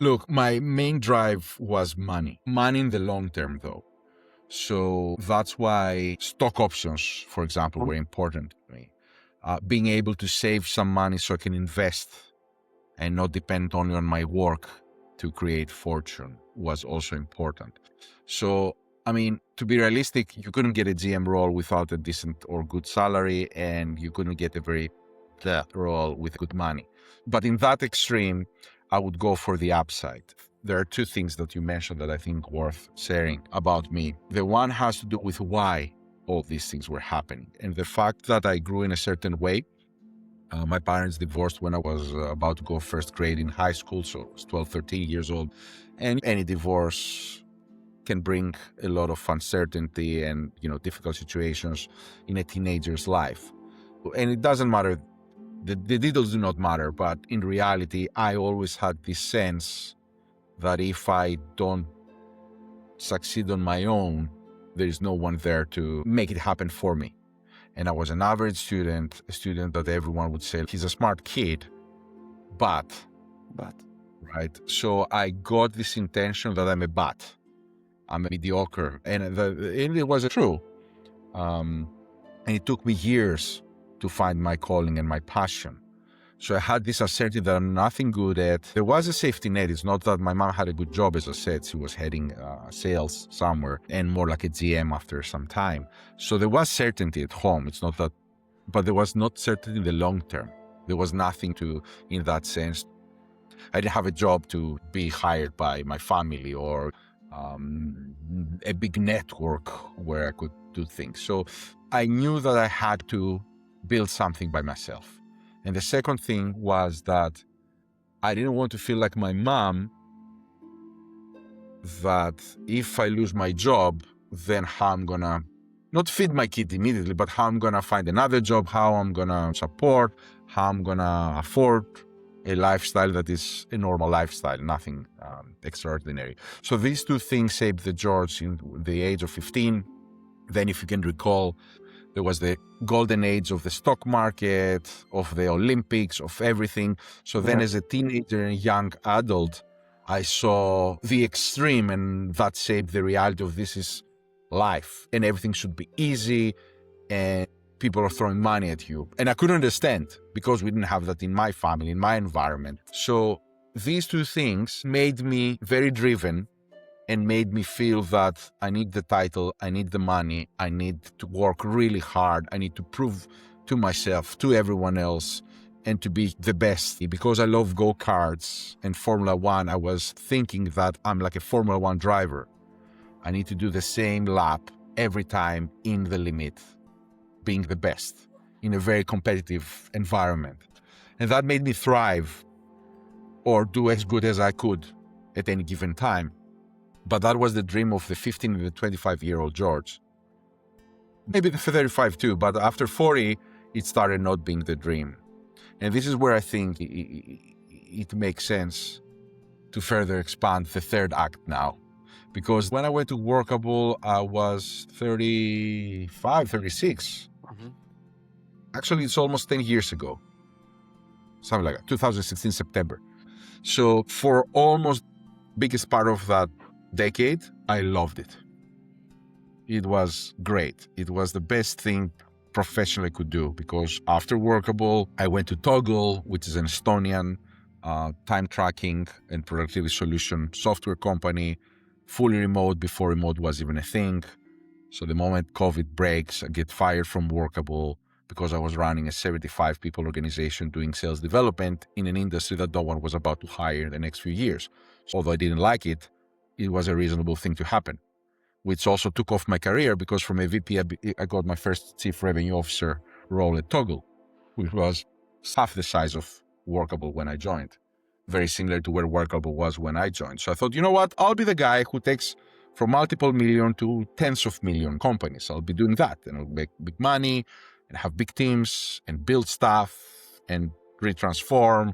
Look, my main drive was money. Money in the long term, though. So that's why stock options, for example, were important to me. Being able to save some money so I can invest and not depend only on my work to create fortune was also important. So, I mean, to be realistic, you couldn't get a GM role without a decent or good salary, and you couldn't get a very role with good money. But in that extreme, I would go for the upside. There are two things that you mentioned that I think worth sharing about me. The one has to do with why all these things were happening, and the fact that I grew in a certain way. My parents divorced when I was about to go first grade in high school, so I was 12, 13 years old. And any divorce can bring a lot of uncertainty and, difficult situations in a teenager's life. And it doesn't matter, the details do not matter, but in reality, I always had this sense that if I don't succeed on my own, there is no one there to make it happen for me. And I was an average student, a student that everyone would say, he's a smart kid, but, right? So I got this intention that I'm a but. I'm mediocre. And it was true. And it took me years to find my calling and my passion. So I had this certainty that I'm nothing good at. There was a safety net. It's not that my mom had a good job, as I said. She was heading sales somewhere and more like a GM after some time. So there was certainty at home. It's not that, but there was not certainty in the long term. There was nothing in that sense. I didn't have a job to be hired by my family or a big network where I could do things. So I knew that I had to build something by myself. And the second thing was that I didn't want to feel like my mom, that if I lose my job, then how I'm gonna not feed my kid immediately, but how I'm gonna find another job, how I'm gonna support, how I'm gonna afford a lifestyle that is a normal lifestyle, nothing extraordinary. So these two things shaped the George in the age of 15. Then, if you can recall, there was the golden age of the stock market, of the Olympics, of everything. So then as a teenager and young adult, I saw the extreme, and that shaped the reality of this is life and everything should be easy and people are throwing money at you. And I couldn't understand because we didn't have that in my family, in my environment. So these two things made me very driven and made me feel that I need the title, I need the money, I need to work really hard, I need to prove to myself, to everyone else, and to be the best. Because I love go-karts and Formula One, I was thinking that I'm like a Formula One driver. I need to do the same lap every time in the limit, being the best in a very competitive environment. And that made me thrive or do as good as I could at any given time. But that was the dream of the 15 and the 25-year-old George. Maybe the 35 too, but after 40, it started not being the dream. And this is where I think it makes sense to further expand the third act now. Because when I went to Workable, I was 35, 36. Actually, it's almost 10 years ago. Something like that, 2016, September. So for almost biggest part of that decade, I loved it. It was great. It was the best thing professionally could do, because after Workable, I went to Toggle, which is an Estonian time tracking and productivity solution software company, fully remote before remote was even a thing. So the moment COVID breaks, I get fired from Workable because I was running a 75 people organization doing sales development in an industry that no one was about to hire in the next few years. So although I didn't like it, it was a reasonable thing to happen, which also took off my career because from a VP, I got my first chief revenue officer role at Toggle, which was half the size of Workable when I joined. Very similar to where Workable was when I joined. So I thought, you know what? I'll be the guy who takes from multiple million to tens of million companies. I'll be doing that, and I'll make big money and have big teams and build stuff and retransform